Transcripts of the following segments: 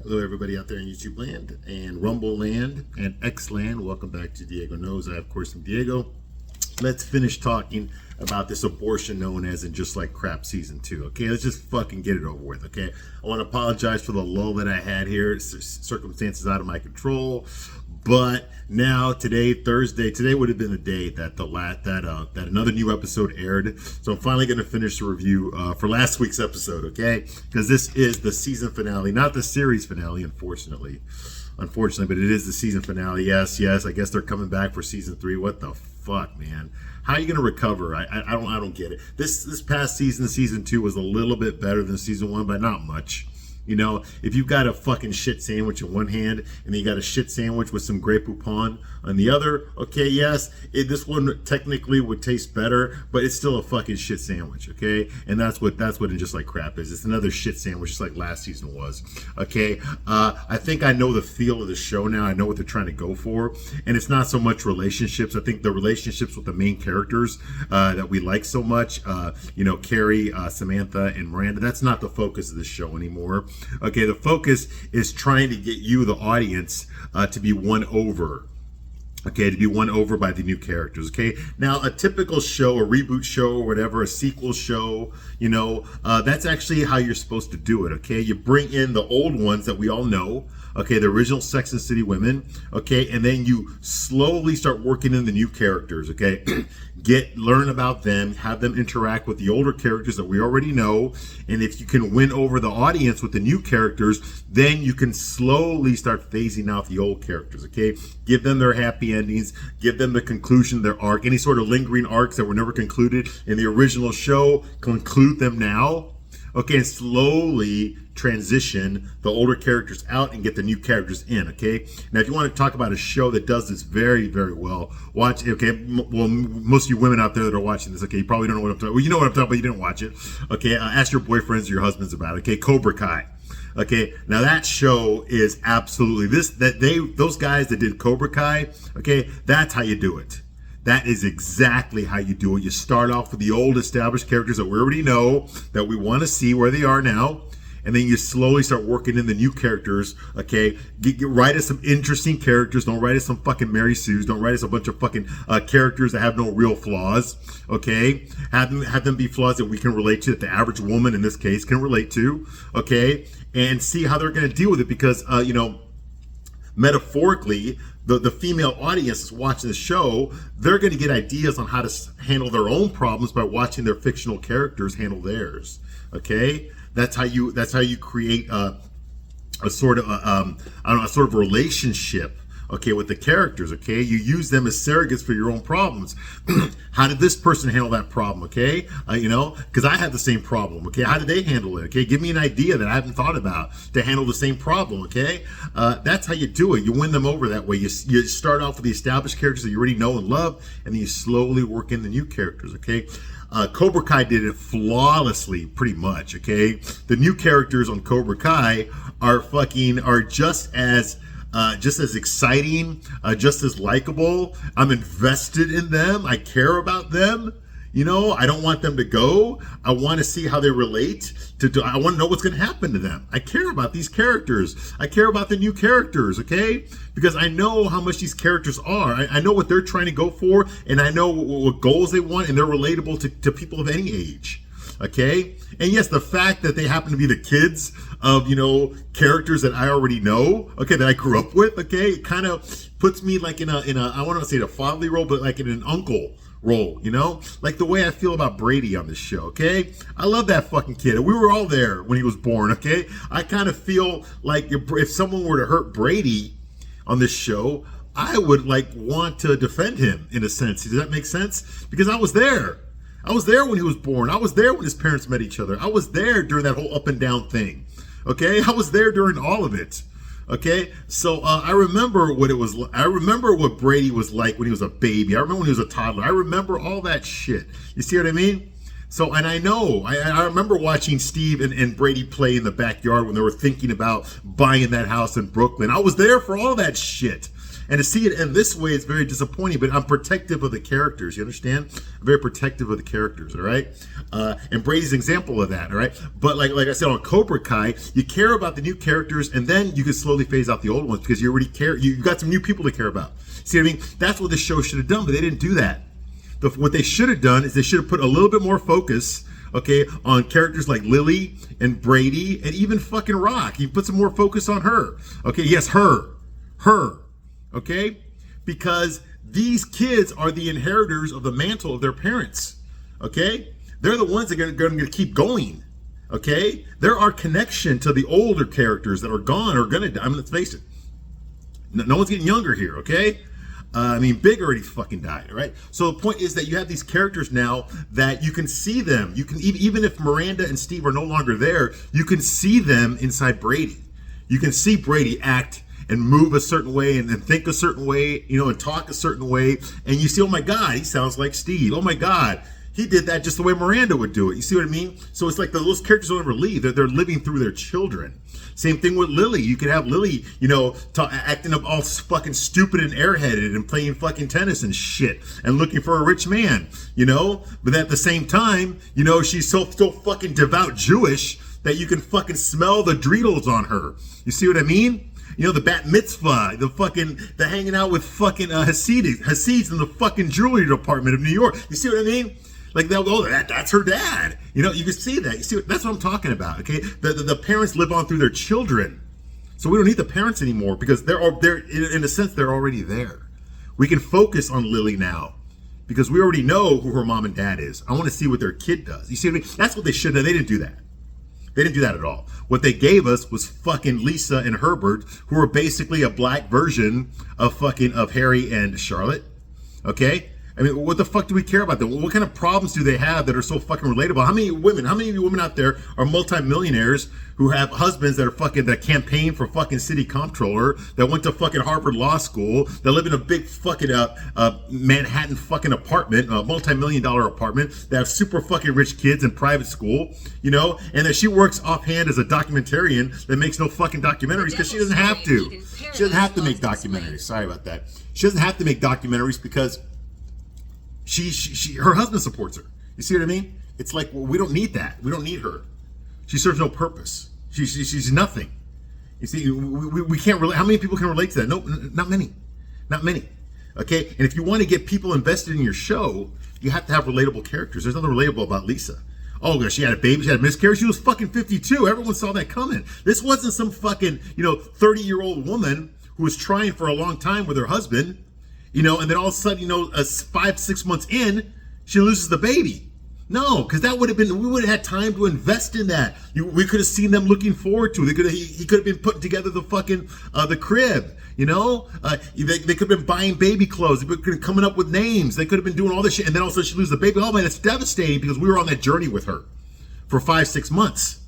Hello, everybody out there in YouTube land and Rumble land and X land. Welcome back to Diego Knows. I, of course, am Diego. Let's finish talking about this abortion known as In Just Like Crap Season 2. Okay, let's just fucking get it over with. Okay, I want to apologize for the lull that I had here. It's circumstances out of my control. But now, today, Thursday, today would have been the day that that another new episode aired. So I'm finally going to finish the review for last week's episode, okay? Because this is the season finale, not the series finale, unfortunately, but it is the season finale. Yes, I guess they're coming back for season 3. What the fuck, man? How are you going to recover? I don't get it. This past season 2 was a little bit better than season 1, but not much. You know, if you've got a fucking shit sandwich in one hand and then you got a shit sandwich with some Grey Poupon on the other, okay, yes, this one technically would taste better, but it's still a fucking shit sandwich, okay? And that's what In Just Like Crap is. It's another shit sandwich, just like last season was, okay? I think I know the feel of the show now. I know what they're trying to go for, and it's not so much relationships. I think the relationships with the main characters that we like so much, Carrie, Samantha, and Miranda, that's not the focus of the show anymore. Okay, the focus is trying to get you, the audience, to be won over. Okay, to be won over by the new characters. Okay, now a typical show, a reboot show, or whatever, a sequel show, that's actually how you're supposed to do it. Okay, you bring in the old ones that we all know. Okay, the original Sex and City women. Okay, and then you slowly start working in the new characters. Okay, learn about them, have them interact with the older characters that we already know, and if you can win over the audience with the new characters, then you can slowly start phasing out the old characters. Okay, give them their happy endings, give them the conclusion of their arc, any sort of lingering arcs that were never concluded in the original show, conclude them now. Okay, and slowly transition the older characters out and get the new characters in, okay? Now, if you want to talk about a show that does this very, very well, watch, okay, well, most of you women out there that are watching this, okay, you probably don't know what I'm talking about. Well, you know what I'm talking about, you didn't watch it. Okay, ask your boyfriends or your husbands about it, okay? Cobra Kai. Okay, now that show is absolutely, those guys that did Cobra Kai, okay, that's how you do it. That is exactly how you do it. You start off with the old established characters that we already know, that we want to see where they are now, and then you slowly start working in the new characters, okay? Write us some interesting characters. Don't write us some fucking Mary Sue's. Don't write us a bunch of fucking characters that have no real flaws, okay? Have them be flaws that we can relate to, that the average woman in this case can relate to, okay? And see how they're going to deal with it because, metaphorically, the female audience is watching the show, they're going to get ideas on how to handle their own problems by watching their fictional characters handle theirs. Okay, that's how you create a sort of a sort of relationship. Okay, with the characters, okay? You use them as surrogates for your own problems. How did this person handle that problem, okay? Because I had the same problem, okay? How did they handle it, okay? Give me an idea that I haven't thought about to handle the same problem, okay? That's how you do it. You win them over that way. You start off with the established characters that you already know and love, and then you slowly work in the new characters, okay? Cobra Kai did it flawlessly, pretty much, okay? The new characters on Cobra Kai are just as exciting, just as likable. I'm invested in them. I care about them. I don't want them to go. I want to see how they relate I want to know what's going to happen to them. I care about these characters. I care about the new characters, okay? Because I know how much these characters are. I know what they're trying to go for, and I know what goals they want, and they're relatable to people of any age. Okay, and yes, the fact that they happen to be the kids of characters that I already know, okay, that I grew up with, okay, it kind of puts me like in a I want to say a fatherly role, but like in an uncle role, like the way I feel about Brady on this show. Okay, I love that fucking kid. We were all there when he was born. Okay, I kind of feel like if someone were to hurt Brady on this show, I would want to defend him in a sense. Does that make sense? Because I was there. I was there when he was born. I was there when his parents met each other. I was there during that whole up and down thing. Okay, I was there during all of it. Okay, so I remember what it was. I remember what Brady was like when he was a baby. I remember when he was a toddler. I remember all that shit. You see what I mean? So, and I know, I remember watching Steve and Brady play in the backyard when they were thinking about buying that house in Brooklyn. I was there for all that shit. And to see it in this way, it's very disappointing, but I'm protective of the characters. You understand? I'm very protective of the characters, all right? And Brady's an example of that, all right? But like I said, on Cobra Kai, you care about the new characters, and then you can slowly phase out the old ones because you already care. You got some new people to care about. See what I mean? That's what this show should have done, but they didn't do that. What they should have done is they should have put a little bit more focus, okay, on characters like Lily and Brady and even fucking Rock. You put some more focus on her. Okay, yes, her. Okay? Because these kids are the inheritors of the mantle of their parents. Okay? They're the ones that are going to keep going. Okay? They're our connection to the older characters that are gone or going to die. I mean, let's face it. No one's getting younger here, okay? Big already fucking died, right? So the point is that you have these characters now that you can see them. You can, even if Miranda and Steve are no longer there, you can see them inside Brady. You can see Brady act and move a certain way and think a certain way, and talk a certain way. And you see, oh my God, he sounds like Steve. Oh my God, he did that just the way Miranda would do it. You see what I mean? So it's like those characters don't ever leave. They're living through their children. Same thing with Lily. You could have Lily, acting up all fucking stupid and airheaded and playing fucking tennis and shit and looking for a rich man, But at the same time, she's so fucking devout Jewish that you can fucking smell the dreidels on her. You see what I mean? The bat mitzvah, the hanging out with fucking Hasids in the fucking jewelry department of New York. You see what I mean? Like they'll go, that's her dad. You can see that. You see, that's what I'm talking about. Okay, the parents live on through their children, so we don't need the parents anymore because they're in a sense they're already there. We can focus on Lily now because we already know who her mom and dad is. I want to see what their kid does. You see what I mean? That's what they should have. They didn't do that. They didn't do that at all. What they gave us was fucking Lisa and Herbert, who are basically a black version of Harry and Charlotte. Okay. What the fuck do we care about them? What kind of problems do they have that are so fucking relatable? How many of you women out there are multimillionaires who have husbands that are that campaign for fucking city comptroller, that went to fucking Harvard Law School, that live in a big fucking Manhattan fucking apartment, a multi-million-dollar apartment, that have super fucking rich kids in private school, and that she works offhand as a documentarian that makes no fucking documentaries because she doesn't have to. She doesn't have to make documentaries. Sorry about that. She doesn't have to make documentaries because her husband supports her. You see what I mean? It's like, well, we don't need that. We don't need her. She serves no purpose. She's nothing. You see, we can't relate. How many people can relate to that? No, not many. Not many. Okay? And if you want to get people invested in your show, you have to have relatable characters. There's nothing relatable about Lisa. Oh, gosh, she had a baby, she had a miscarriage, she was fucking 52. Everyone saw that coming. This wasn't some fucking, 30-year-old woman who was trying for a long time with her husband, and then all of a sudden, 5-6 months in, she loses the baby. No, because that would have been, we would have had time to invest in that. We could have seen them looking forward to it. He could have been putting together the fucking, the crib, they could have been buying baby clothes. They could have been coming up with names. They could have been doing all this shit. And then all of a sudden she loses the baby. Oh man, that's devastating because we were on that journey with her for 5-6 months.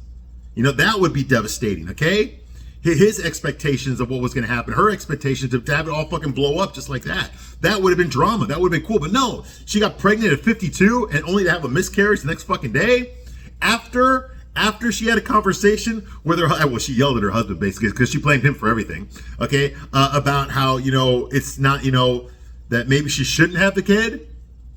That would be devastating, okay? His expectations of what was going to happen, her expectations to have it all fucking blow up just like that. That would have been drama. That would have been cool. But no, she got pregnant at 52 and only to have a miscarriage the next fucking day. After she had a conversation with her, she yelled at her husband basically because she blamed him for everything. Okay, about how it's not that maybe she shouldn't have the kid,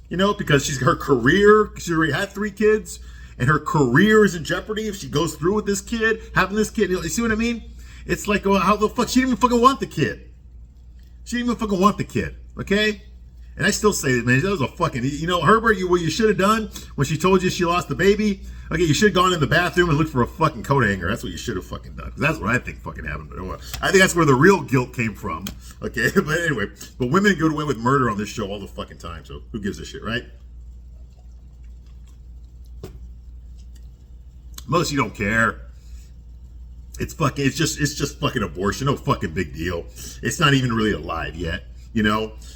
because her career. She already had 3 kids, and her career is in jeopardy if she goes through with this kid, having this kid. You see what I mean? It's like, well, how the fuck? She didn't even fucking want the kid. She didn't even fucking want the kid, okay? And I still say that, man, that was a fucking, Herbert, what you should have done when she told you she lost the baby, okay, you should have gone in the bathroom and looked for a fucking coat hanger. That's what you should have fucking done. Because that's what I think fucking happened. But I think that's where the real guilt came from, okay? But anyway, but women get away with murder on this show all the fucking time, so who gives a shit, right? Most of you don't care. It's just fucking abortion. No fucking big deal. It's not even really alive yet.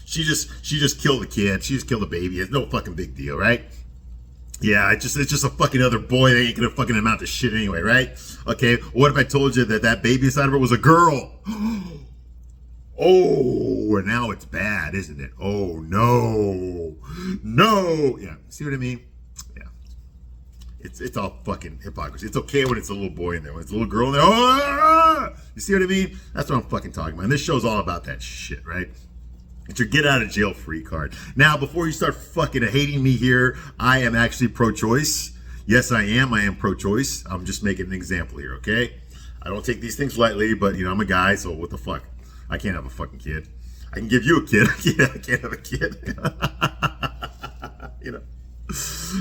She just killed the kid. She just killed the baby. It's no fucking big deal, right? Yeah, it's just a fucking other boy that ain't gonna fucking amount to shit anyway, right? Okay, what if I told you that baby inside of her was a girl? Oh, and now it's bad, isn't it? Oh no. Yeah, see what I mean? It's all fucking hypocrisy. It's okay when it's a little boy in there. When it's a little girl in there, oh, you see what I mean? That's what I'm fucking talking about. And this show's all about that shit, right? It's your get out of jail free card. Now, before you start fucking hating me here, I am actually pro-choice. Yes, I am. I am pro-choice. I'm just making an example here, okay? I don't take these things lightly, but, I'm a guy, so what the fuck? I can't have a fucking kid. I can give you a kid. I can't have a kid.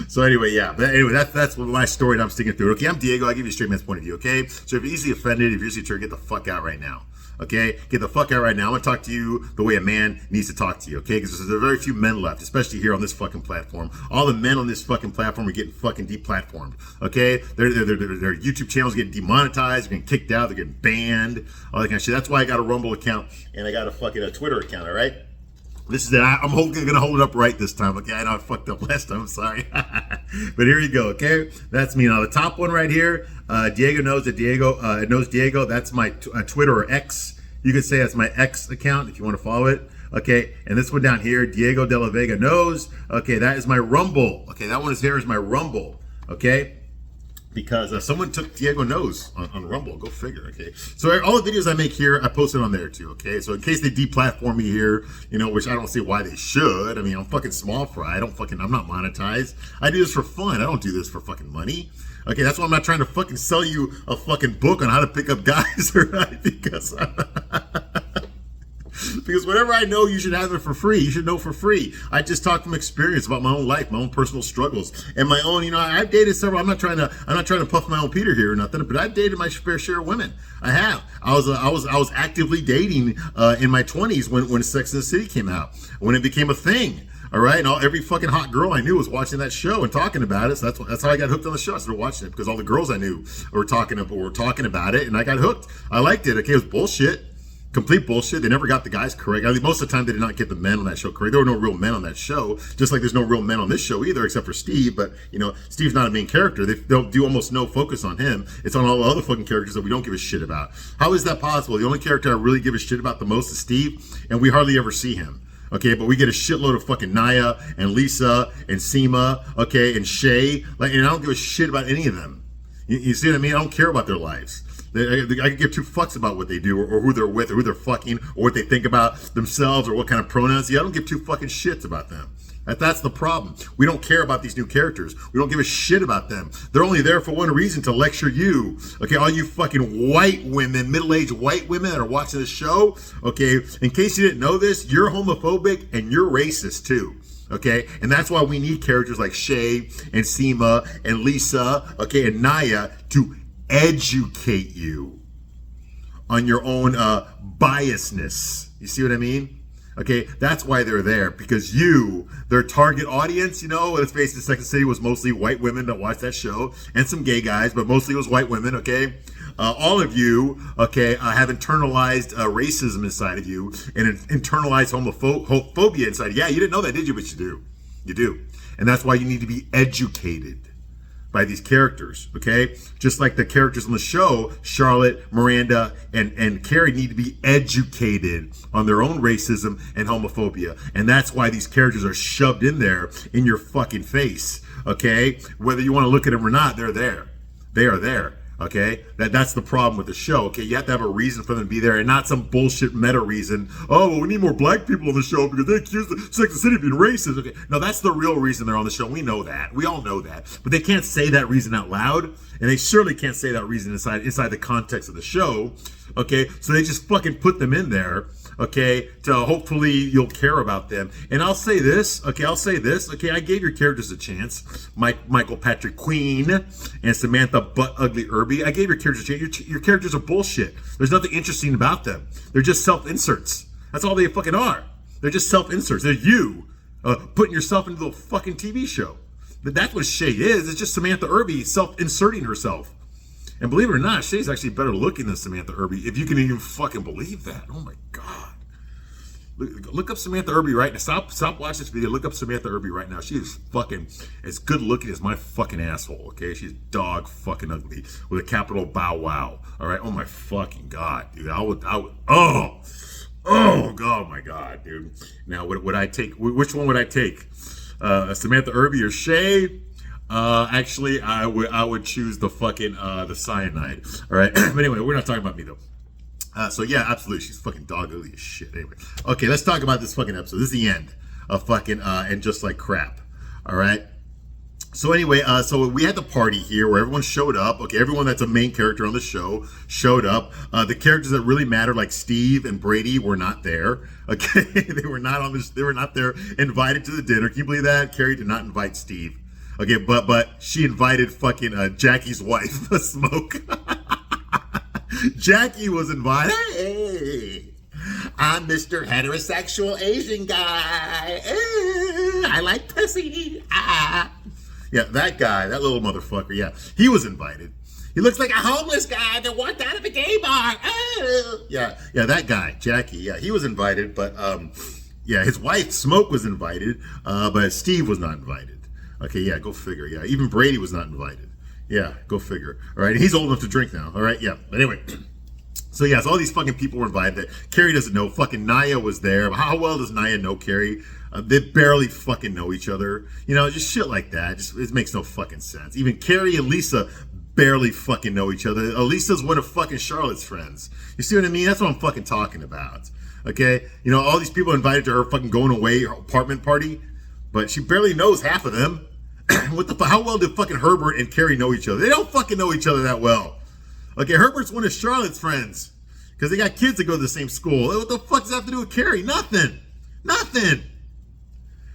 So anyway, yeah. But anyway, that's my story, and I'm sticking through it. Okay, I'm Diego. I give you a straight man's point of view, okay? So if you're easily offended, if you're easily triggered, get the fuck out right now. Okay? Get the fuck out right now. I'm going to talk to you the way a man needs to talk to you, okay? Because there's very few men left, especially here on this fucking platform. All the men on this fucking platform are getting fucking deplatformed, okay? Their YouTube channels getting demonetized, they're getting kicked out, they're getting banned, all that kind of shit. That's why I got a Rumble account and I got a fucking Twitter account, all right? This is it. I'm going to hold it up right this time, okay? I know I fucked up last time, I'm sorry. But here you go, okay? That's me. Now, the top one right here, Diego knows that knows Diego. That's my Twitter or X. You could say that's my X account if you want to follow it, okay? And this one down here, Diego de la Vega knows. Okay, that is my Rumble. Okay, that one is there is my Rumble, okay? Because someone took Diego Knows on Rumble. Go figure, okay? So all the videos I make here, I post it on there too, okay? So in case they deplatform me here, which I don't see why they should. I mean, I'm fucking small fry. I'm not monetized. I do this for fun. I don't do this for fucking money. Okay, that's why I'm not trying to fucking sell you a fucking book on how to pick up guys, right? Because whatever I know, you should have it for free. You should know for free. I just talk from experience about my own life, my own personal struggles, and my own. I've dated several. I'm not trying to puff my own Peter here or nothing, but I've dated my fair share of women. I have. I was actively dating in my 20s when Sex and the City came out, when it became a thing. All right, and every fucking hot girl I knew was watching that show and talking about it. So that's how I got hooked on the show. I started watching it because all the girls I knew were talking about it, and I got hooked. I liked it. Okay, it was bullshit. Complete bullshit. They never got the guys correct. I mean, most of the time, they did not get the men on that show correct. There were no real men on that show, just like there's no real men on this show either, except for Steve. But, Steve's not a main character. They'll do almost no focus on him. It's on all the other fucking characters that we don't give a shit about. How is that possible? The only character I really give a shit about the most is Steve, and we hardly ever see him. Okay, but we get a shitload of fucking Naya and Lisa and Seema, okay, and Shay. And I don't give a shit about any of them. You see what I mean? I don't care about their lives. I can give two fucks about what they do or who they're with or who they're fucking or what they think about themselves or what kind of pronouns. Yeah, I don't give two fucking shits about them. That's the problem. We don't care about these new characters. We don't give a shit about them. They're only there for one reason, to lecture you. Okay, all you fucking white women, middle-aged white women that are watching this show, okay, in case you didn't know this, you're homophobic and you're racist too. Okay, and that's why we need characters like Shay and Seema and Lisa, okay, and Naya to educate you on your own biasness. You see what I mean? Okay, that's why they're there, because their target audience, let's face it, Sex and the City was mostly white women that watched that show, and some gay guys, but mostly it was white women, okay? All of you, okay, have internalized racism inside of you, and internalized homophobia inside. Yeah, you didn't know that, did you? But you do. You do. And that's why you need to be educated by these characters, okay? Just like the characters on the show, Charlotte, Miranda, and Carrie need to be educated on their own racism and homophobia. And that's why these characters are shoved in there in your fucking face, okay? Whether you want to look at them or not, they're there. They are there. Okay, that's the problem with the show. Okay, you have to have a reason for them to be there, and not some bullshit meta reason. Oh, well, we need more black people on the show because they accuse the Sex and the City of being racist. Okay, no, that's the real reason they're on the show. We know that. We all know that. But they can't say that reason out loud, and they surely can't say that reason inside the context of the show. Okay, so they just fucking put them in there. Okay, to hopefully you'll care about them. And I'll say this, okay, I gave your characters a chance. Michael Patrick Queen and Samantha Butt Ugly Irby. I gave your characters a chance. Your characters are bullshit. There's nothing interesting about them. They're just self-inserts. That's all they fucking are. They're just self-inserts. They're you putting yourself into the fucking TV show. That's what Shay is. It's just Samantha Irby self-inserting herself. And believe it or not, Shay's actually better looking than Samantha Irby, if you can even fucking believe that. Oh my God. Look up Samantha Irby right now. Stop watching this video. Look up Samantha Irby right now. She is fucking as good looking as my fucking asshole, okay? She's dog fucking ugly with a capital bow wow. All right? Oh my fucking God, dude. Oh God, my God, dude. Now, would I take, which one would I take? Samantha Irby or Shay? Actually, I would choose the fucking the cyanide. All right, but anyway, we're not talking about me though. So yeah, absolutely, she's fucking dog ugly as shit. Anyway, okay, let's talk about this fucking episode. This is the end of fucking and just like crap. All right. So anyway, so we had the party here where everyone showed up. Okay, everyone that's a main character on the show showed up. The characters that really matter, like Steve and Brady, were not there. Okay, they were not on this. They were not there. Invited to the dinner. Can you believe that? Carrie did not invite Steve. Okay, but she invited fucking Jackie's wife, Smoke. Jackie was invited. Hey, I'm Mr. Heterosexual Asian guy. I like pussy. Yeah, that guy, that little motherfucker, yeah, he was invited. He looks like a homeless guy that walked out of a gay bar. Yeah, that guy, Jackie, yeah, he was invited, but yeah, his wife, Smoke, was invited, but Steve was not invited. Okay, yeah, go figure, yeah, even Brady was not invited. Yeah, go figure. All right, he's old enough to drink now, all right, yeah, but anyway. So yeah, so all these fucking people were invited that Carrie doesn't know. Fucking Naya was there. How well does Naya know Carrie? They barely fucking know each other. You know, just shit like that. It makes no fucking sense. Even Carrie and Lisa barely fucking know each other. Lisa's one of fucking Charlotte's friends. You see what I mean? That's what I'm fucking talking about. Okay? You know, all these people invited to her fucking going away apartment party, but she barely knows half of them. How well did fucking Herbert and Carrie know each other? They don't fucking know each other that well. Okay, Herbert's one of Charlotte's friends because they got kids that go to the same school. What the fuck does that have to do with Carrie? Nothing.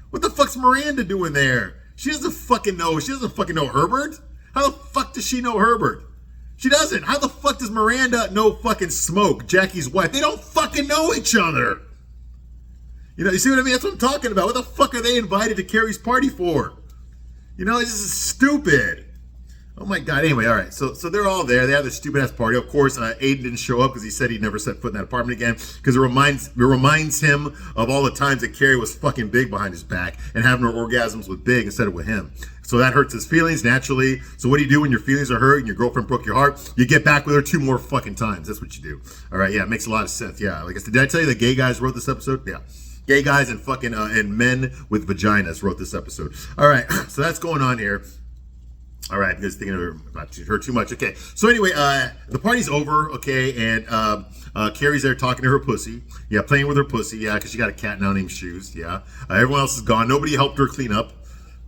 What the fuck's Miranda doing there? She doesn't fucking know. She doesn't fucking know Herbert. How the fuck does she know Herbert? She doesn't. How the fuck does Miranda know fucking Smoke, Jackie's wife? They don't fucking know each other. You know, you see what I mean? That's what I'm talking about. What the fuck are they invited to Carrie's party for? You know, this is stupid. Oh my God. Anyway, all right. So they're all there. They have this stupid ass party. Of course, Aiden didn't show up because he said he'd never set foot in that apartment again. Because it reminds him of all the times that Carrie was fucking big behind his back and having her orgasms with Big instead of with him. So that hurts his feelings naturally. So what do you do when your feelings are hurt and your girlfriend broke your heart? You get back with her 2 more fucking times. That's what you do. All right. Yeah, it makes a lot of sense. Yeah. Like I said, did I tell you the gay guys wrote this episode? Yeah. Gay guys and fucking and men with vaginas wrote this episode. All right. So that's going on here. All right, because thinking about her too much. Okay, so anyway, the party's over. Okay, and Carrie's there talking to her pussy. Yeah, playing with her pussy. Yeah, because she got a cat now named Shoes. Yeah, everyone else is gone. Nobody helped her clean up.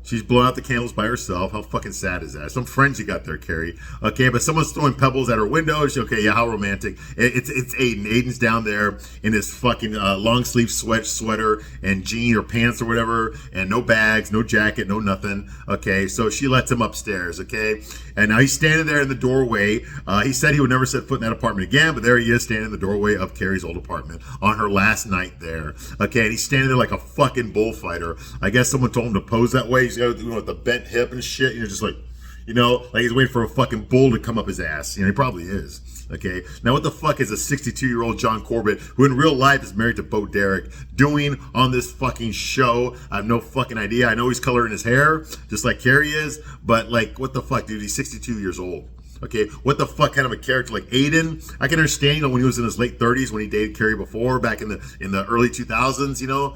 She's blowing out the candles by herself. How fucking sad is that? Some friends you got there, Carrie. Okay, but someone's throwing pebbles at her window. Okay, yeah, how romantic. It's Aiden. Aiden's down there in his fucking long sleeve sweater and jean or pants or whatever, and no bags, no jacket, no nothing. Okay, so she lets him upstairs. Okay, and now he's standing there in the doorway. He said he would never set foot in that apartment again, but there he is standing in the doorway of Carrie's old apartment on her last night there. Okay, and he's standing there like a fucking bullfighter. I guess someone told him to pose that way. He's got, you know, with the bent hip and shit. You're just like, you know, like he's waiting for a fucking bull to come up his ass. You know, he probably is. Okay. Now, what the fuck is a 62-year-old John Corbett, who in real life is married to Bo Derek, doing on this fucking show? I have no fucking idea. I know he's coloring his hair, just like Carrie is, but like, what the fuck, dude? He's 62 years old. Okay, what the fuck kind of a character like Aiden? I can understand, you know, when he was in his late 30s, when he dated Carrie before, back in the early 2000s, you know,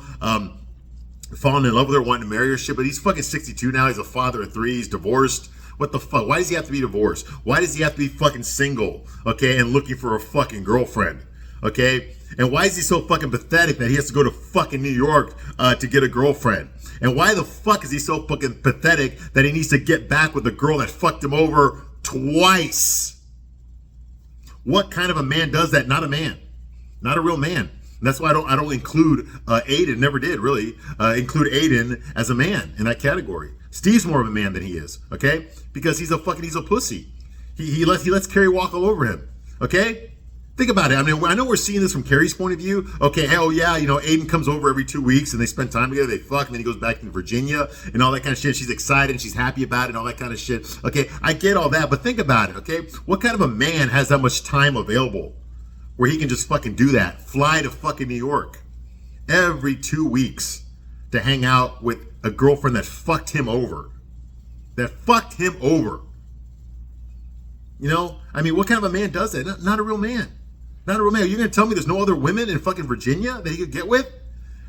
falling in love with her, wanting to marry her, shit. But he's fucking 62 now. He's a father of 3. He's divorced. What the fuck? Why does he have to be divorced? Why does he have to be fucking single? Okay, and looking for a fucking girlfriend. Okay, and why is he so fucking pathetic that he has to go to fucking New York to get a girlfriend? And why the fuck is he so fucking pathetic that he needs to get back with the girl that fucked him over twice? What kind of a man does that? Not a man. Not a real man. And that's why I don't include Aiden, never did really, include Aiden as a man in that category. Steve's more of a man than he is, okay? Because he's a pussy. He lets Carrie walk all over him, okay? Think about it. I mean, I know we're seeing this from Carrie's point of view. Okay, hell yeah, you know, Aiden comes over every 2 weeks and they spend time together, they fuck, and then he goes back to Virginia and all that kind of shit. She's excited and she's happy about it and all that kind of shit. Okay, I get all that, but think about it, okay? What kind of a man has that much time available where he can just fucking do that? Fly to fucking New York every 2 weeks to hang out with a girlfriend that fucked him over. You know, I mean, what kind of a man does that? Not a real man. Not a real man. You're going to tell me there's no other women in fucking Virginia that he could get with?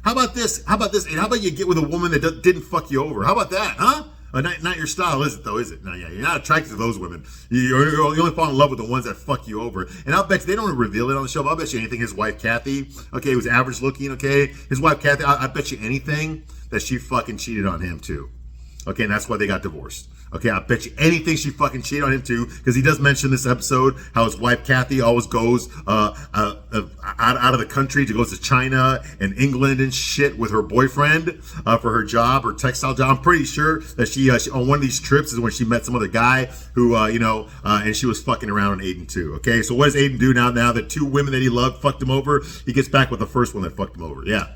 How about this? And how about you get with a woman that didn't fuck you over? How about that, huh? Not your style, is it though? Is it? No, yeah, you're not attracted to those women. You only fall in love with the ones that fuck you over. And I'll bet you they don't reveal it on the show. But I'll bet you anything. His wife Kathy, okay, who's average looking, okay. His wife Kathy, I bet you anything that she fucking cheated on him too. Okay, and that's why they got divorced. Okay, I bet you anything she fucking cheated on him too, because he does mention this episode how his wife Kathy always goes out of the country to go to China and England and shit with her boyfriend for her job, her textile job. I'm pretty sure that she on one of these trips is when she met some other guy who and she was fucking around on Aiden too. Okay, so what does Aiden do now? Now that 2 women that he loved fucked him over, he gets back with the first one that fucked him over. Yeah,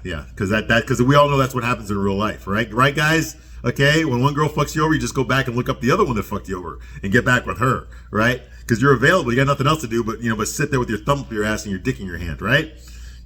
because we all know that's what happens in real life, right? Right, guys? Okay, when one girl fucks you over, you just go back and look up the other one that fucked you over and get back with her, right? Because you're available, you got nothing else to do but sit there with your thumb up your ass and your dick in your hand, right?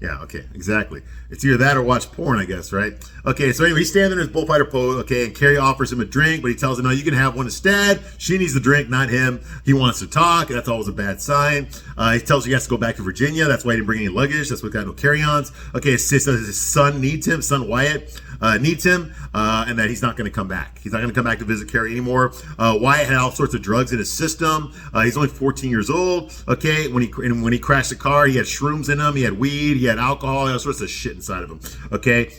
Yeah, okay, exactly. It's either that or watch porn, I guess, right? Okay, so anyway, he's standing in his bullfighter pose, okay, and Carrie offers him a drink, but he tells him, no, you can have one instead. She needs the drink, not him. He wants to talk, and that's always a bad sign. He tells her he has to go back to Virginia. That's why he didn't bring any luggage. That's why he got no carry-ons. Okay, his son needs him, son Wyatt needs him, and that he's not going to come back. He's not going to come back to visit Carrie anymore. Wyatt had all sorts of drugs in his system. He's only 14 years old, okay? When he crashed the car, he had shrooms in him, he had weed, he had alcohol, all sorts of shit inside of him, okay?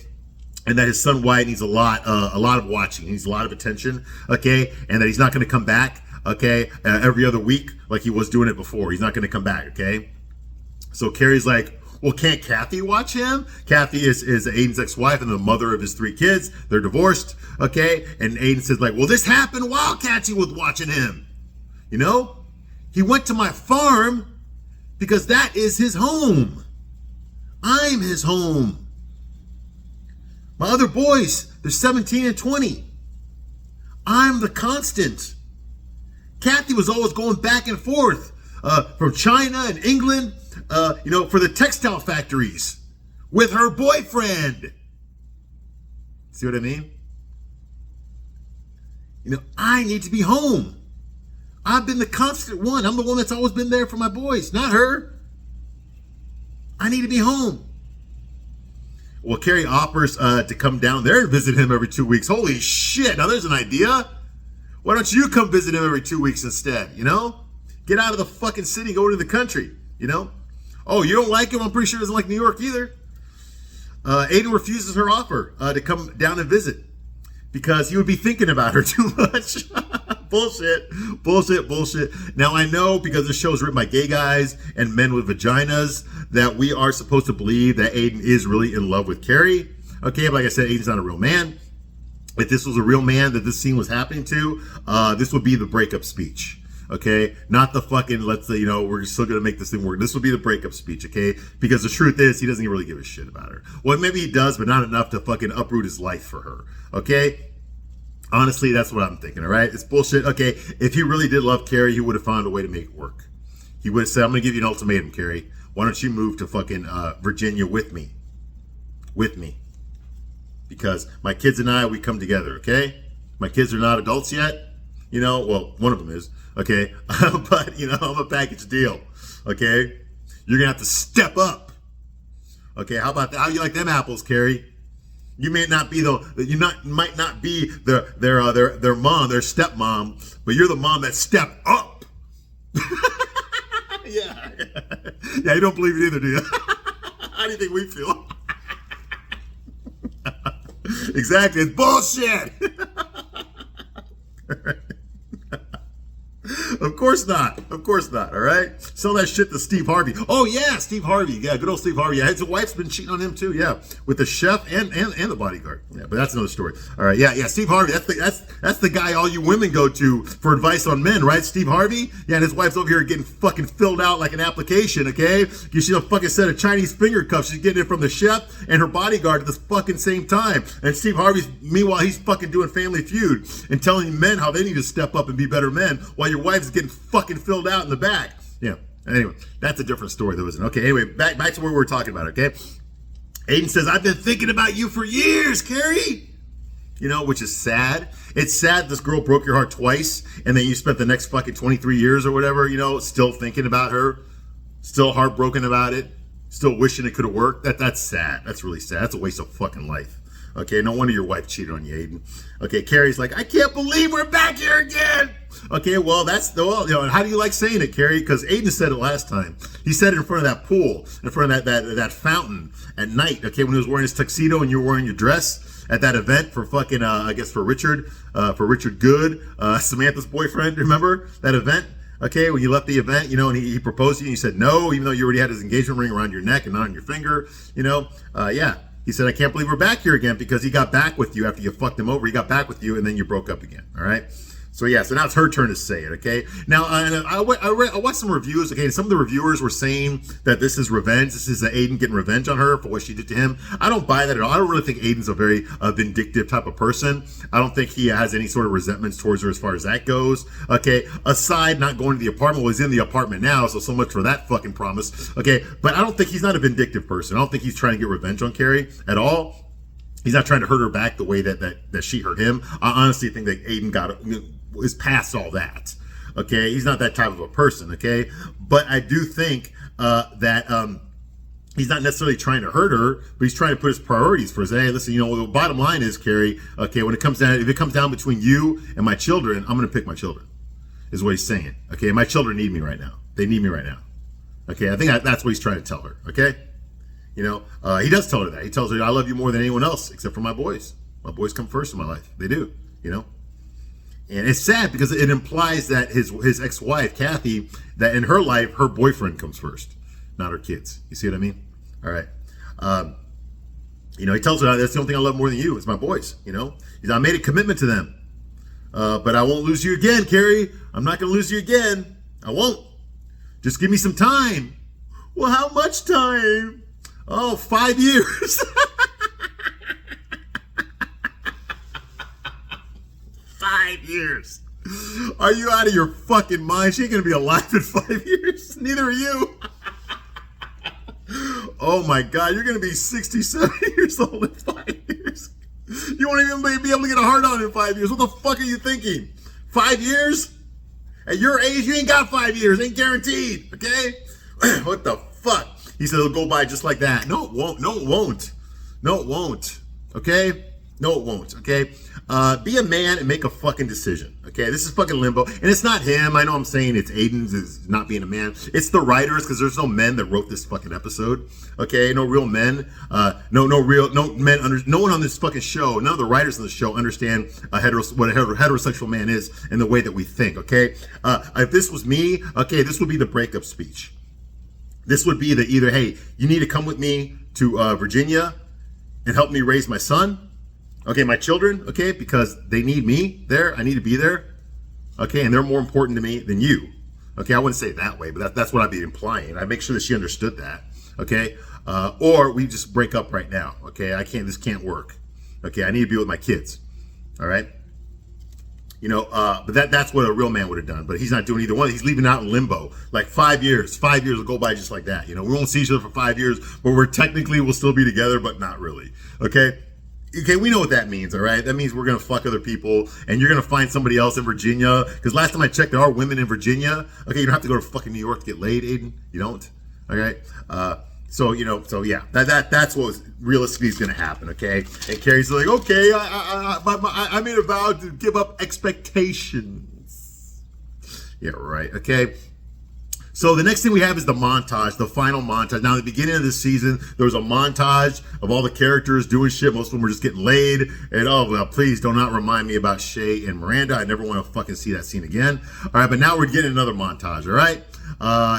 And that his son Wyatt needs a lot of watching. He needs a lot of attention, okay? And that he's not going to come back, okay? Every other week like he was doing it before. He's not going to come back, okay? So Carrie's like, well, can't Kathy watch him? Kathy is Aiden's ex-wife and the mother of his 3 kids. They're divorced, okay? And Aiden says like, well, this happened while Kathy was watching him. You know? He went to my farm because that is his home. I'm his home. My other boys, they're 17 and 20. I'm the constant. Kathy was always going back and forth from China and England, for the textile factories with her boyfriend. See what I mean? I need to be home. I've been the constant one. I'm the one that's always been there for my boys, not her. I need to be home. Well, Carrie offers to come down there and visit him every 2 weeks. Holy shit. Now there's an idea. Why don't you come visit him every 2 weeks instead, Get out of the fucking city, go to the country, Oh, you don't like him? I'm pretty sure he doesn't like New York either. Aiden refuses her offer to come down and visit because he would be thinking about her too much. Bullshit. Now I know because the show's written by gay guys and men with vaginas that we are supposed to believe that Aiden is really in love with Carrie. Okay, but like I said, Aiden's not a real man. If this was a real man that this scene was happening to, this would be the breakup speech. Okay, not the fucking let's say we're still gonna make this thing work. This would be the breakup speech, okay? Because the truth is he doesn't even really give a shit about her. Well, maybe he does, but not enough to fucking uproot his life for her. Okay. Honestly, that's what I'm thinking, all right? It's bullshit. Okay, if he really did love Carrie, he would have found a way to make it work. He would have said, I'm going to give you an ultimatum, Carrie. Why don't you move to fucking Virginia with me? With me. Because my kids and I, we come together, okay? My kids are not adults yet. Well, one of them is, okay? But, I'm a package deal, okay? You're going to have to step up. Okay, how about that? How you like them apples, Carrie? You may not be might not be their mom, their stepmom, but you're the mom that stepped up. Yeah, you don't believe it either, do you? How do you think we feel? Exactly, it's bullshit. Of course not. All right. Sell that shit to Steve Harvey. Oh yeah, Steve Harvey. Yeah, good old Steve Harvey. Yeah, his wife's been cheating on him too. Yeah, with the chef and the bodyguard. Yeah, but that's another story. All right. Yeah. Steve Harvey. That's the guy all you women go to for advice on men, right? Steve Harvey. Yeah, and his wife's over here getting fucking filled out like an application. Okay, you see a fucking set of Chinese finger cuffs. She's getting it from the chef and her bodyguard at the fucking same time. And Steve Harvey's meanwhile he's fucking doing Family Feud and telling men how they need to step up and be better men while your wife's getting fucking filled out in the back. Yeah. Anyway, that's a different story though, isn't it? Okay, anyway, back to where we were talking about, okay? Aiden says, I've been thinking about you for years, Carrie. Which is sad. It's sad this girl broke your heart twice, and then you spent the next fucking 23 years or whatever, still thinking about her, still heartbroken about it, still wishing it could have worked. That's sad. That's really sad. That's a waste of fucking life. Okay, no wonder your wife cheated on you, Aiden. Okay, Carrie's like, I can't believe we're back here again. Okay, well, how do you like saying it, Carrie? Because Aiden said it last time. He said it in front of that pool, in front of that fountain at night, okay, when he was wearing his tuxedo and you were wearing your dress at that event for fucking, I guess for Richard Good, Samantha's boyfriend, remember that event? Okay, when you left the event, you know, and he proposed to you and you said no, even though you already had his engagement ring around your neck and not on your finger, you know, yeah. He said, I can't believe we're back here again because he got back with you after you fucked him over. He got back with you and then you broke up again. All right. So yeah, so now it's her turn to say it, okay? Now, I watched some reviews, okay, and some of the reviewers were saying that this is revenge. This is Aiden getting revenge on her for what she did to him. I don't buy that at all. I don't really think Aiden's a very vindictive type of person. I don't think he has any sort of resentments towards her as far as that goes, okay? Aside not going to the apartment, well, he's in the apartment now, so much for that fucking promise, okay? But I don't think he's not a vindictive person. I don't think he's trying to get revenge on Carrie at all. He's not trying to hurt her back the way that she hurt him. I honestly think that Aiden is past all that. Okay, he's not that type of a person. Okay, but I do think that he's not necessarily trying to hurt her, but he's trying to put his priorities first. Hey, listen, you know, the bottom line is, Carrie. Okay, if it comes down between you and my children, I'm going to pick my children. Is what he's saying. Okay, my children need me right now. They need me right now. Okay, I think that's what he's trying to tell her. Okay. You know, he does tell her that. He tells her, I love you more than anyone else, except for my boys. My boys come first in my life. They do, you know. And it's sad because it implies that his ex-wife, Kathy, that in her life, her boyfriend comes first, not her kids. You see what I mean? All right. You know, he tells her, that's the only thing I love more than you is my boys, you know. I made a commitment to them. But I won't lose you again, Carrie. I'm not going to lose you again. I won't. Just give me some time. Well, how much time? Oh, 5 years. 5 years. Are you out of your fucking mind? She ain't gonna be alive in 5 years. Neither are you. Oh my God, you're gonna be 67 years old in 5 years. You won't even be able to get a heart on in 5 years. What the fuck are you thinking? 5 years? At your age, you ain't got 5 years. Ain't guaranteed. Okay? What the fuck? He said it'll go by just like that. No, it won't. No, it won't. No, it won't. Okay? No, it won't. Okay? Be a man and make a fucking decision. Okay? This is fucking limbo. And it's not him. I know I'm saying it's Aiden's is not being a man. It's the writers, because there's no men that wrote this fucking episode. Okay? No real men. No men. No one on this fucking show, none of the writers on the show understand what a heterosexual man is in the way that we think. Okay? If this was me, okay, this would be the breakup speech. This would be the either, hey, you need to come with me to Virginia and help me raise my son. Okay, my children, okay, because they need me there. I need to be there. Okay, and they're more important to me than you. Okay, I wouldn't say it that way, but that's what I'd be implying. I make sure that she understood that. Okay, or we just break up right now. Okay, this can't work. Okay, I need to be with my kids. All right. You know, but that's what a real man would have done. But he's not doing either one. He's leaving out in limbo. Like 5 years. 5 years will go by just like that. You know, we won't see each other for 5 years, but we'll still be together, but not really. Okay? Okay, we know what that means, all right? That means we're going to fuck other people, and you're going to find somebody else in Virginia. Because last time I checked, there are women in Virginia. Okay, you don't have to go to fucking New York to get laid, Aiden. You don't. All right? So yeah, that's what realistically is going to happen, okay? And Carrie's like, okay, I made a vow to give up expectations. Yeah, right, okay? So the next thing we have is the montage, the final montage. Now, at the beginning of this season, there was a montage of all the characters doing shit. Most of them were just getting laid. And, oh, well, please do not remind me about Shay and Miranda. I never want to fucking see that scene again. All right, but now we're getting another montage, all right?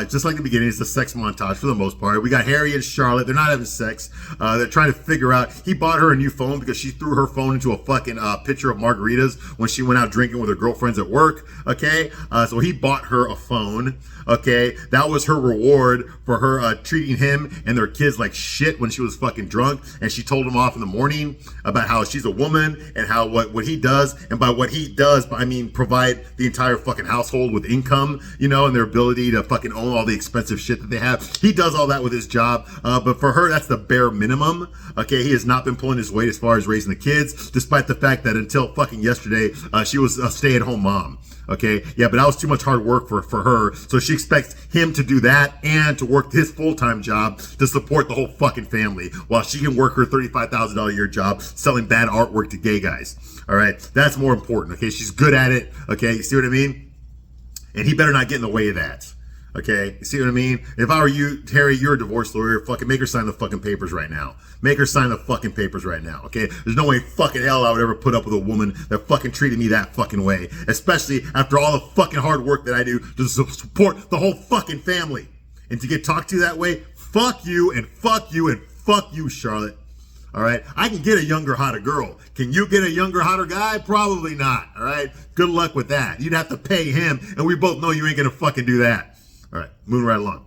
Just like the beginning, it's a sex montage for the most part. We got Harry and Charlotte. They're not having sex. They're trying to figure out. He bought her a new phone because she threw her phone into a fucking pitcher of margaritas when she went out drinking with her girlfriends at work. Okay, so he bought her a phone. Okay, that was her reward for her treating him and their kids like shit when she was fucking drunk. And she told him off in the morning about how she's a woman and how what he does. And by what he does, I mean provide the entire fucking household with income, you know, and their ability to fucking own all the expensive shit that they have. He does all that with his job, but for her, that's the bare minimum. Okay, he has not been pulling his weight as far as raising the kids, despite the fact that until fucking yesterday, she was a stay-at-home mom. Okay, yeah, but that was too much hard work for her. So she expects him to do that and to work his full-time job to support the whole fucking family while she can work her $35,000 a year job selling bad artwork to gay guys. All right, that's more important. Okay, she's good at it. Okay, you see what I mean? And he better not get in the way of that. Okay, you see what I mean? If I were you, Terry, you're a divorce lawyer, fucking make her sign the fucking papers right now. Make her sign the fucking papers right now, okay? There's no way fucking hell I would ever put up with a woman that fucking treated me that fucking way. Especially after all the fucking hard work that I do to support the whole fucking family. And to get talked to that way, fuck you and fuck you and fuck you, Charlotte. All right, I can get a younger, hotter girl. Can you get a younger, hotter guy? Probably not, all right? Good luck with that. You'd have to pay him, and we both know you ain't gonna fucking do that. All right, moving right along.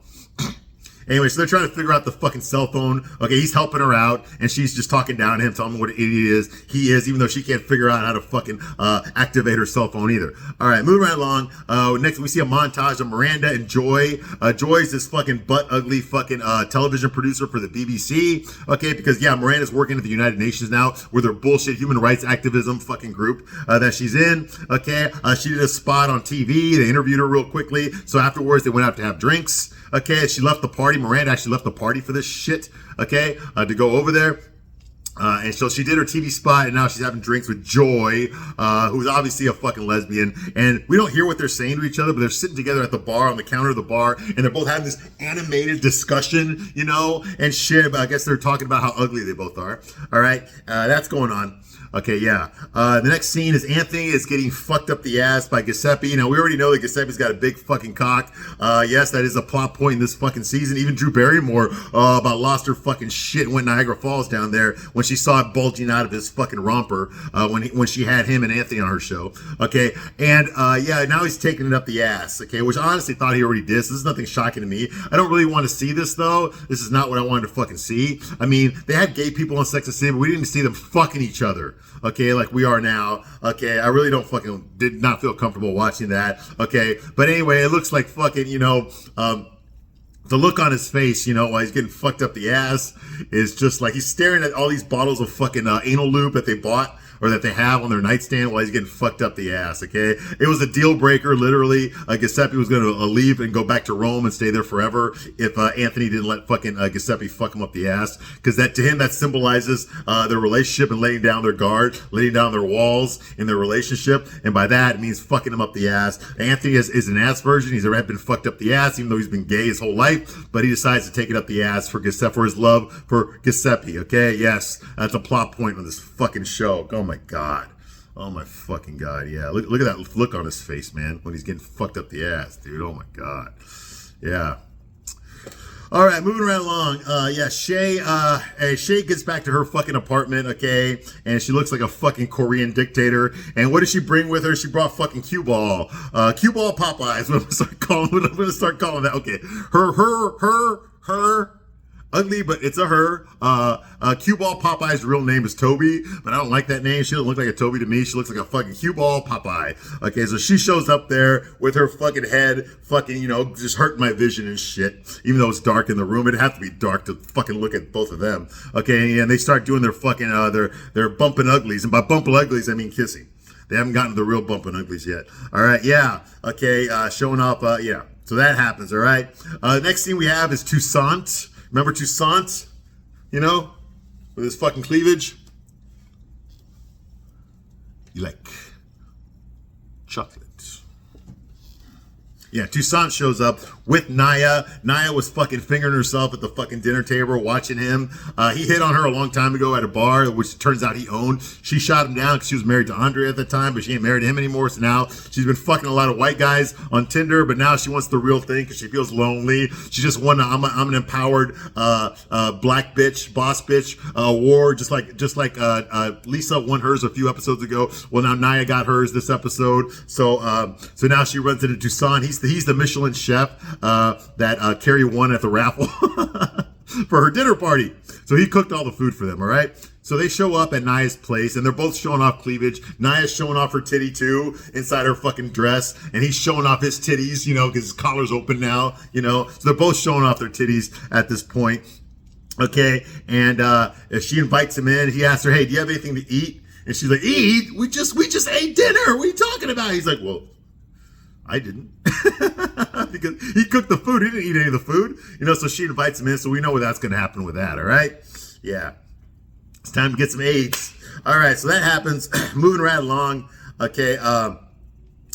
Anyway, so they're trying to figure out the fucking cell phone. Okay, he's helping her out, and she's just talking down to him, telling him what an idiot he is, even though she can't figure out how to fucking activate her cell phone either. All right, moving right along. Next, we see a montage of Miranda and Joy. Joy's this fucking butt-ugly fucking television producer for the BBC. Okay, because, yeah, Miranda's working at the United Nations now with her bullshit human rights activism fucking group that she's in. Okay, she did a spot on TV. They interviewed her real quickly. So afterwards, they went out to have drinks. Okay, she left the party. Miranda actually left the party for this shit, okay, to go over there. And so she did her TV spot, and now she's having drinks with Joy, who's obviously a fucking lesbian. And we don't hear what they're saying to each other, but they're sitting together at the bar, on the counter of the bar, and they're both having this animated discussion, you know, and shit. But I guess they're talking about how ugly they both are. All right, that's going on. Okay, yeah. The next scene is Anthony is getting fucked up the ass by Giuseppe. Now, we already know that Giuseppe's got a big fucking cock. Yes, that is a plot point in this fucking season. Even Drew Barrymore about lost her fucking shit and went Niagara Falls down there when she saw it bulging out of his fucking romper when she had him and Anthony on her show. Okay, and yeah, now he's taking it up the ass. Okay, which I honestly thought he already did. So this is nothing shocking to me. I don't really want to see this, though. This is not what I wanted to fucking see. I mean, they had gay people on Sex and the City, but we didn't see them fucking each other. Okay, like we are now. Okay, I really did not feel comfortable watching that. Okay, but anyway, it looks like fucking, you know, the look on his face, you know, while he's getting fucked up the ass is just like he's staring at all these bottles of fucking anal lube that they bought or that they have on their nightstand while he's getting fucked up the ass, okay? It was a deal breaker, literally. Giuseppe was going to leave and go back to Rome and stay there forever if Anthony didn't let fucking Giuseppe fuck him up the ass. Because that to him, that symbolizes their relationship and laying down their guard, laying down their walls in their relationship. And by that, it means fucking him up the ass. Anthony is an ass virgin. He's already been fucked up the ass, even though he's been gay his whole life. But he decides to take it up the ass for Giuseppe, for his love for Giuseppe, okay? Yes, that's a plot point on this fucking show. Oh my God. Oh my fucking God. Yeah. Look at that look on his face, man, when he's getting fucked up the ass, dude. Oh my God. Yeah. All right, moving right along. Yeah, Shay gets back to her fucking apartment, okay, and she looks like a fucking Korean dictator. And what did she bring with her? She brought fucking cue ball Popeyes. I'm gonna start calling that. Okay, her. Ugly, but it's a her. Cue Ball Popeye's real name is Toby, but I don't like that name. She doesn't look like a Toby to me. She looks like a fucking Cue Ball Popeye. Okay, so she shows up there with her fucking head, fucking, you know, just hurting my vision and shit. Even though it's dark in the room, it'd have to be dark to fucking look at both of them. Okay, and they start doing their fucking, their bumping uglies. And by bumping uglies, I mean kissing. They haven't gotten to the real bumping uglies yet. All right, yeah. Okay, showing up, yeah. So that happens, all right. Next thing we have is Toussaint. Remember Toussaint? You know? With his fucking cleavage? You like chocolate. Yeah, Toussaint shows up with Naya. Naya was fucking fingering herself at the fucking dinner table watching him. He hit on her a long time ago at a bar, which turns out he owned. She shot him down because she was married to Andre at the time, but she ain't married to him anymore. So now she's been fucking a lot of white guys on Tinder, but now she wants the real thing because she feels lonely. She just won I'm an empowered black bitch, boss bitch award, just like Lisa won hers a few episodes ago. Well, now Naya got hers this episode. So now she runs into Toussaint. He's the Michelin chef that Carrie won at the raffle for her dinner party. So he cooked all the food for them, all right? So they show up at Naya's place, and they're both showing off cleavage. Naya's showing off her titty, too, inside her fucking dress. And he's showing off his titties, you know, because his collar's open now, you know. So they're both showing off their titties at this point. Okay, and if she invites him in, he asks her, hey, do you have anything to eat? And she's like, eat? We just ate dinner. What are you talking about? He's like, well, I didn't. Because he cooked the food. He didn't eat any of the food. You know, so she invites him in, so we know that's going to happen with that, all right? Yeah. It's time to get some AIDS. All right, so that happens. Moving right along. Okay,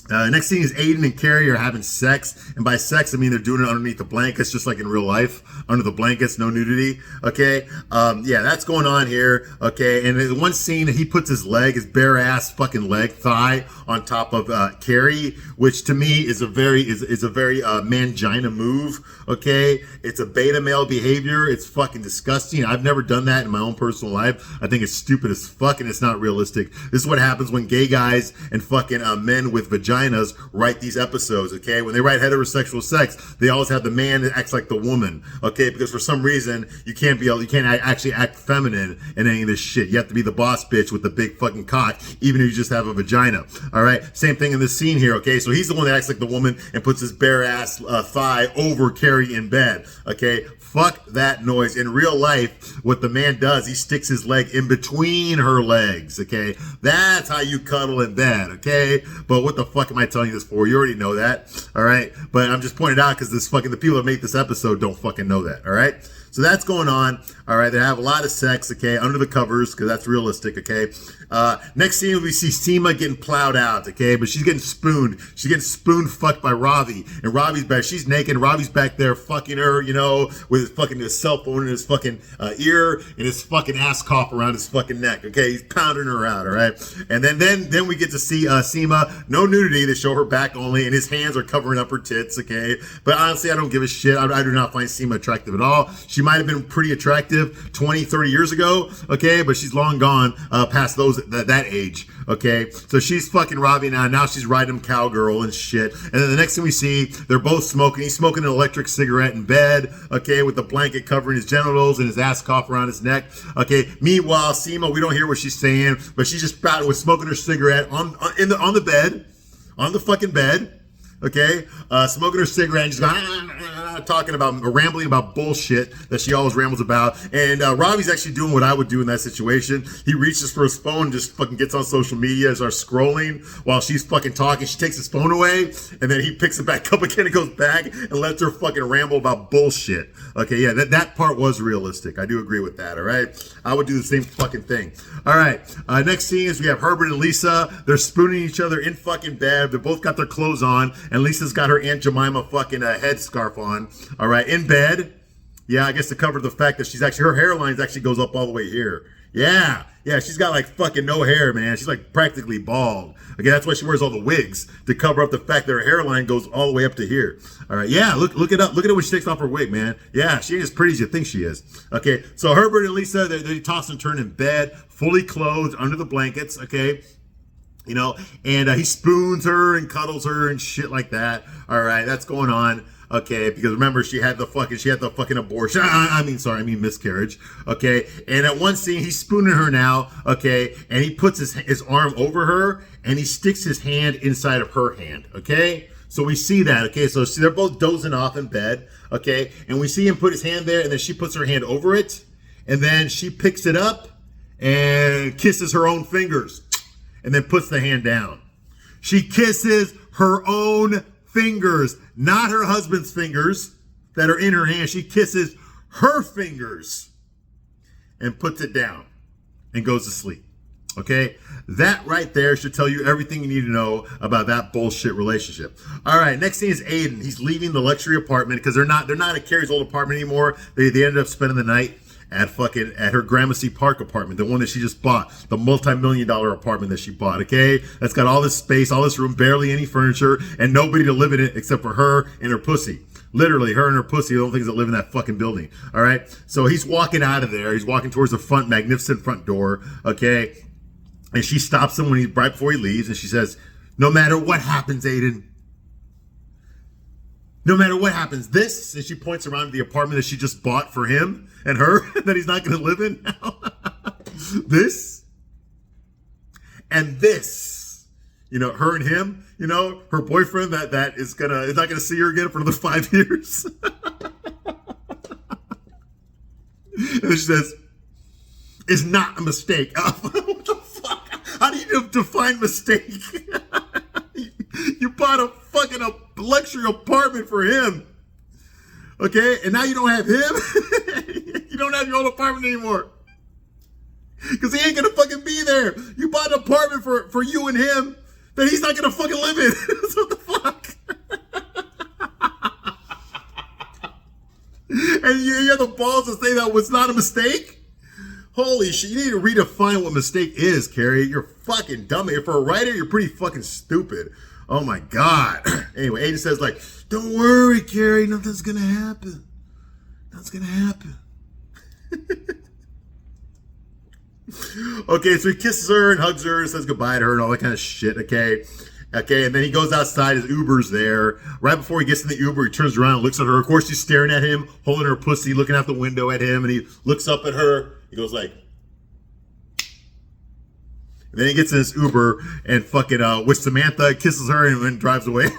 next thing is Aiden and Carrie are having sex. And by sex, I mean they're doing it underneath the blankets, just like in real life. Under the blankets, no nudity. Okay, yeah, that's going on here. Okay, and in one scene, he puts his leg, his bare ass fucking leg, thigh, on top of Carrie, which to me is a very mangina move. Okay, it's a beta male behavior. It's fucking disgusting. I've never done that in my own personal life. I think it's stupid as fuck, and it's not realistic. This is what happens when gay guys and fucking men with vaginas write these episodes. Okay, when they write heterosexual sex, they always have the man that acts like the woman. Okay, because for some reason you can't actually act feminine in any of this shit. You have to be the boss bitch with the big fucking cock, even if you just have a vagina. All right, same thing in this scene here. Okay, so he's the one that acts like the woman and puts his bare ass thigh over Carrie in bed. Okay, fuck that noise. In real life, what the man does, he sticks his leg in between her legs. Okay, that's how you cuddle in bed. Okay, but what the fuck am I telling you this for? You already know that. All right, but I'm just pointing out because the people that make this episode don't fucking know that. All right, so that's going on. All right, they have a lot of sex. Okay, under the covers because that's realistic. Okay, next scene we see Seema getting plowed out. Okay, but she's getting spooned. She's getting spoon fucked by Ravi, and Ravi's back. She's naked. Ravi's back there fucking her, you know, with his cell phone in his fucking ear and his fucking ass cough around his fucking neck. Okay, he's pounding her out. All right, and then we get to see Seema. No nudity. They show her back only, and his hands are covering up her tits. Okay, but honestly, I don't give a shit. I do not find Seema attractive at all. She might have been pretty attractive 20, 30 years ago. Okay, but she's long gone past that age. Okay, so she's fucking Ravi now. Now she's riding him cowgirl and shit. And then the next thing we see, they're both smoking. He's smoking an electric cigarette in bed. Okay, with the blanket covering his genitals and his ass cough around his neck. Okay, meanwhile, Seema, we don't hear what she's saying, but she's just spouting with smoking her cigarette on the bed, on the fucking bed. Okay, smoking her cigarette and just going, rambling about bullshit that she always rambles about. And Ravi's actually doing what I would do in that situation. He reaches for his phone and just fucking gets on social media and starts scrolling while she's fucking talking. She takes his phone away and then he picks it back up again and goes back and lets her fucking ramble about bullshit. Okay, yeah, that part was realistic. I do agree with that, all right? I would do the same fucking thing. All right, next scene is we have Herbert and Lisa. They're spooning each other in fucking bed. They both got their clothes on. And Lisa's got her Aunt Jemima fucking headscarf on. All right, in bed. Yeah, I guess to cover the fact that her hairline actually goes up all the way here. Yeah, she's got like fucking no hair, man. She's like practically bald. Okay, that's why she wears all the wigs, to cover up the fact that her hairline goes all the way up to here. All right, yeah, look it up. Look at it when she takes off her wig, man. Yeah, she ain't as pretty as you think she is. Okay, so Herbert and Lisa, they toss and turn in bed, fully clothed under the blankets, okay? You know, and he spoons her and cuddles her and shit like that. All right, that's going on. Okay, because remember she had the fucking abortion. I mean miscarriage. Okay, and at one scene he's spooning her now. Okay, and he puts his arm over her and he sticks his hand inside of her hand. Okay, so we see that. Okay, so they're both dozing off in bed. Okay, and we see him put his hand there, and then she puts her hand over it, and then she picks it up and kisses her own fingers. And then puts the hand down. She kisses her own fingers, not her husband's fingers that are in her hand. She kisses her fingers and puts it down and goes to sleep. Okay? That right there should tell you everything you need to know about that bullshit relationship. All right, next thing is Aiden. He's leaving the luxury apartment because they're not at Carrie's old apartment anymore. They ended up spending the night at her Gramercy Park apartment, the one that she just bought, the multi-million-dollar apartment that she bought, okay? That's got all this space, all this room, barely any furniture, and nobody to live in it except for her and her pussy. Literally, her and her pussy are the only things that live in that fucking building, all right? So he's walking out of there. He's walking towards the magnificent front door, okay? And she stops him right before he leaves, and she says, no matter what happens, Aiden, no matter what happens, this, and she points around to the apartment that she just bought for him and her, that he's not going to live in now. this and this. You know, her and him, you know, her boyfriend that is not gonna see her again for another 5 years. And then she says, it's not a mistake. What the fuck? How do you define mistake? You bought a fucking luxury apartment for him. Okay? And now you don't have him? You don't have your own apartment anymore. Because he ain't gonna fucking be there. You bought an apartment for you and him that he's not gonna fucking live in. What the fuck? And you have the balls to say that was not a mistake? Holy shit, you need to redefine what mistake is, Carrie. You're fucking dumb. For a writer, you're pretty fucking stupid. Oh my God. Anyway, Aiden says, like, don't worry, Carrie, nothing's gonna happen. Nothing's gonna happen. Okay, so he kisses her and hugs her and says goodbye to her and all that kind of shit, okay? Okay, and then he goes outside, his Uber's there. Right before he gets in the Uber, he turns around and looks at her. Of course, she's staring at him, holding her pussy, looking out the window at him, and he looks up at her. He goes like... And then he gets in his Uber and fucking, with Samantha, kisses her and drives away.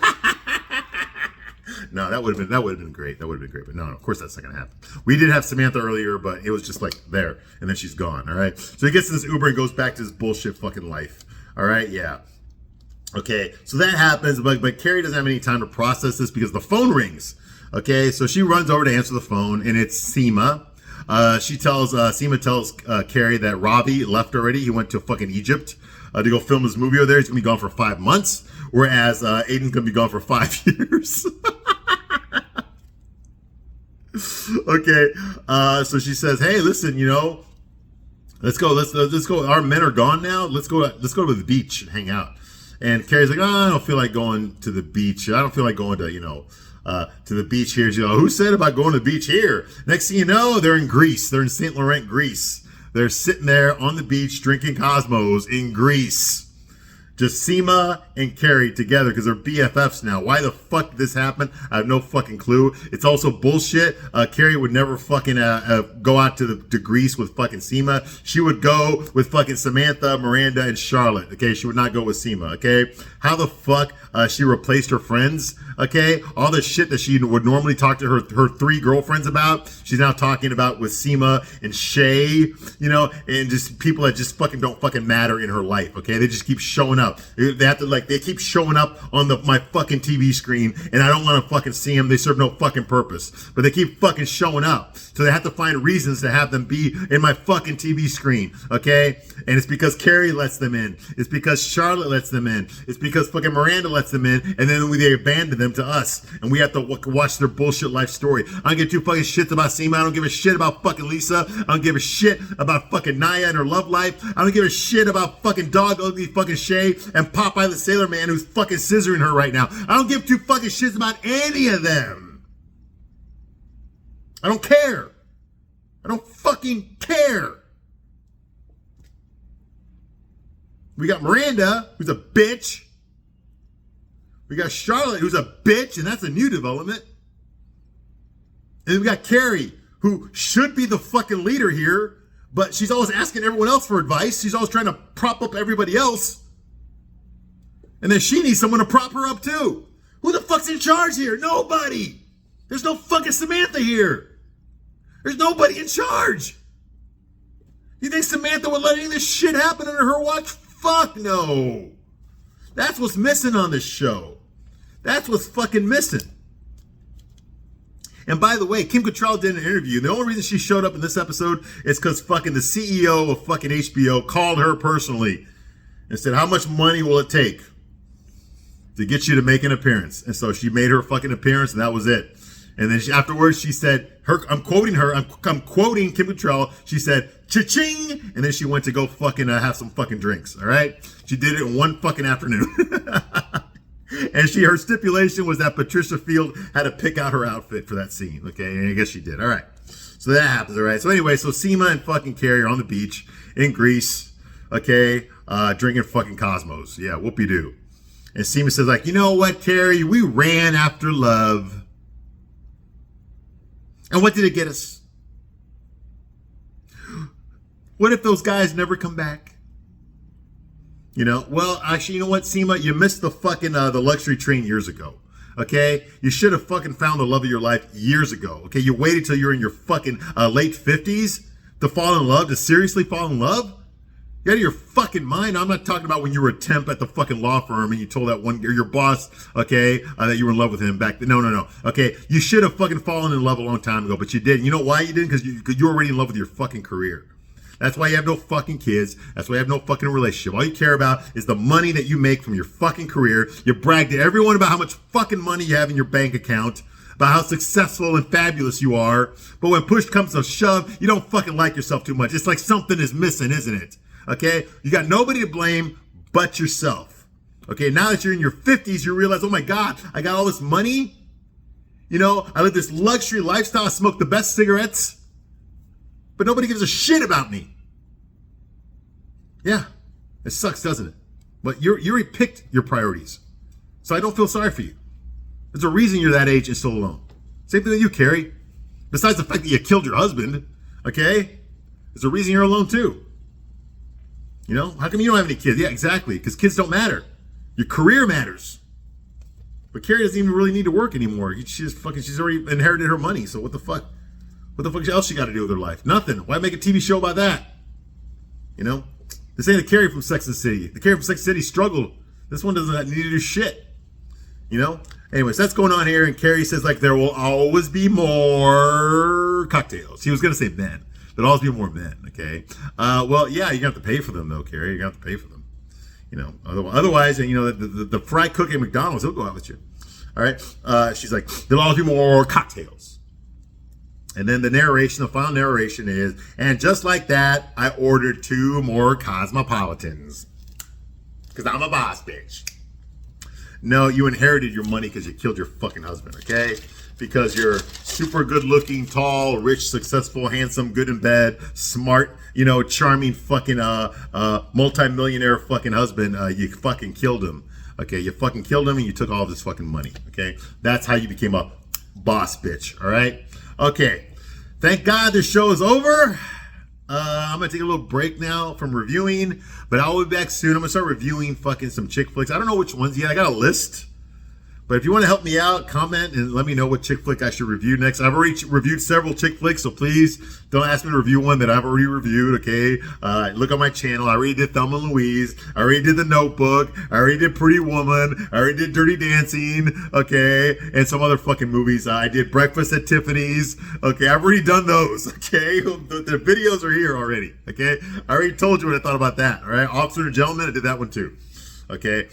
No, that would have been great. That would have been great. But no, of course that's not going to happen. We did have Samantha earlier, but it was just like there. And then she's gone, all right? So he gets in this Uber and goes back to his bullshit fucking life. All right? Yeah. Okay, so that happens, but Carrie doesn't have any time to process this because the phone rings. Okay, so she runs over to answer the phone, and it's Seema. Seema tells Carrie that Ravi left already. He went to fucking Egypt to go film his movie over there. He's gonna be gone for 5 months, whereas Aiden's gonna be gone for 5 years. Okay, so she says, "Hey, listen, you know, let's go. Let's go. Our men are gone now. Let's go to the beach and hang out." And Carrie's like, "Oh, I don't feel like going to the beach. I don't feel like going to, to the beach here." She's like, "Who said about going to the beach here?" Next thing you know, they're in Greece. They're in St. Laurent, Greece. They're sitting there on the beach drinking Cosmos in Greece. Just Seema and Carrie together because they're BFFs now. Why the fuck did this happen? I have no fucking clue. It's also bullshit. Carrie would never fucking go out to Greece with fucking Seema. She would go with fucking Samantha, Miranda, and Charlotte. Okay, she would not go with Seema. Okay, how the fuck she replaced her friends? Okay, all the shit that she would normally talk to her 3 girlfriends about, she's now talking about with Seema and Shay, and just people that just fucking don't fucking matter in her life. Okay, they just keep showing up. They have to they keep showing up on my fucking TV screen, and I don't want to fucking see them. They serve no fucking purpose, but they keep fucking showing up. So they have to find reasons to have them be in my fucking TV screen. Okay, and it's because Carrie lets them in. It's because Charlotte lets them in. It's because fucking Miranda lets them in, and then they abandon them to us, and we have to watch their bullshit life story. I don't give 2 fucking shits about Seema. I don't give a shit about fucking Lisa. I don't give a shit about fucking Naya and her love life. I don't give a shit about fucking dog ugly fucking Shay and Popeye the Sailor Man who's fucking scissoring her right now. I don't give 2 fucking shits about any of them. I don't care. I don't fucking care. We got Miranda, who's a bitch. We got Charlotte, who's a bitch, and that's a new development. And we got Carrie, who should be the fucking leader here, but she's always asking everyone else for advice. She's always trying to prop up everybody else. And then she needs someone to prop her up too. Who the fuck's in charge here? Nobody. There's no fucking Samantha here. There's nobody in charge. You think Samantha would let any of this shit happen under her watch? Fuck no. That's what's missing on this show. That's what's fucking missing. And by the way, Kim Cattrall did an interview. The only reason she showed up in this episode is because fucking the CEO of fucking HBO called her personally and said, "How much money will it take to get you to make an appearance?" And so she made her fucking appearance, and that was it. And then afterwards, she said, I'm quoting Kim Cattrall. She said, "Cha-ching!" And then she went to go fucking have some fucking drinks, all right? She did it in one fucking afternoon. And her stipulation was that Patricia Field had to pick out her outfit for that scene, okay? And I guess she did, all right. So that happens, all right? So anyway, so Seema and fucking Carrie are on the beach in Greece, okay? Drinking fucking Cosmos. Yeah, whoopie-doo. And Seema says, like, "You know what, Carrie? We ran after love. And what did it get us? What if those guys never come back? You know, well, actually, you know what, Seema? You missed the fucking, the luxury train years ago. Okay? You should have fucking found the love of your life years ago. Okay? You waited till you're in your fucking late 50s to fall in love, to seriously fall in love? You out of your fucking mind. I'm not talking about when you were a temp at the fucking law firm and you told that one, or your boss, okay, that you were in love with him back then. No. Okay? You should have fucking fallen in love a long time ago, but you didn't. You know why you didn't? Because you were already in love with your fucking career. That's why you have no fucking kids. That's why you have no fucking relationship. All you care about is the money that you make from your fucking career. You brag to everyone about how much fucking money you have in your bank account, about how successful and fabulous you are. But when push comes to shove, you don't fucking like yourself too much. It's like something is missing, isn't it? Okay? You got nobody to blame but yourself. Okay? Now that you're in your 50s, you realize, oh my God, I got all this money. You know, I live this luxury lifestyle. I smoke the best cigarettes. But nobody gives a shit about me. Yeah, it sucks, doesn't it? But you already picked your priorities. So I don't feel sorry for you. There's a reason you're that age and still alone. Same thing with you, Carrie. Besides the fact that you killed your husband, okay? There's a reason you're alone too. You know, how come you don't have any kids? Yeah, exactly, because kids don't matter. Your career matters. But Carrie doesn't even really need to work anymore. She's already inherited her money, so what the fuck? What the fuck else she got to do with her life? Nothing. Why make a TV show about that? You know? This ain't a Carrie from Sex and the City. The Carrie from Sex and the City struggled. This one doesn't need to do shit. You know? Anyways, that's going on here. And Carrie says, like, there will always be more cocktails. He was going to say men. There'll always be more men, okay? Well, yeah, you're going to have to pay for them, though, Carrie. You're going to have to pay for them. You know? Otherwise, you know, the fried cook at McDonald's, he'll go out with you. All right? She's like, there'll always be more cocktails. And then the final narration is, and just like that, I ordered 2 more Cosmopolitans. Because I'm a boss, bitch. No, you inherited your money because you killed your fucking husband, okay? Because you're super good looking, tall, rich, successful, handsome, good in bed, smart, you know, charming fucking multi-millionaire fucking husband. You fucking killed him. Okay, you fucking killed him and you took all of his fucking money, okay? That's how you became a boss bitch, all right? Okay, thank God this show is over. I'm going to take a little break now from reviewing, but I'll be back soon. I'm going to start reviewing fucking some chick flicks. I don't know which ones yet. I got a list. But if you want to help me out, comment and let me know what chick flick I should review next. I've already reviewed several chick flicks, so please don't ask me to review one that I've already reviewed, okay? Look on my channel. I already did Thelma and Louise. I already did The Notebook. I already did Pretty Woman. I already did Dirty Dancing, okay? And some other fucking movies. I did Breakfast at Tiffany's, okay? I've already done those, okay? The videos are here already, okay? I already told you what I thought about that, all right? Officer and Gentleman, I did that one too. Okay,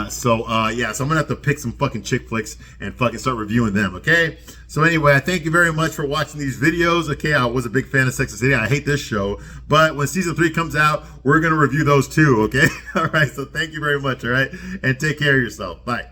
so I'm gonna have to pick some fucking chick flicks and fucking start reviewing them, okay? So anyway, I thank you very much for watching these videos, okay? I was a big fan of Sex and the City. I hate this show, but when season 3 comes out, we're gonna review those too, okay? All right, so thank you very much, all right? And take care of yourself. Bye.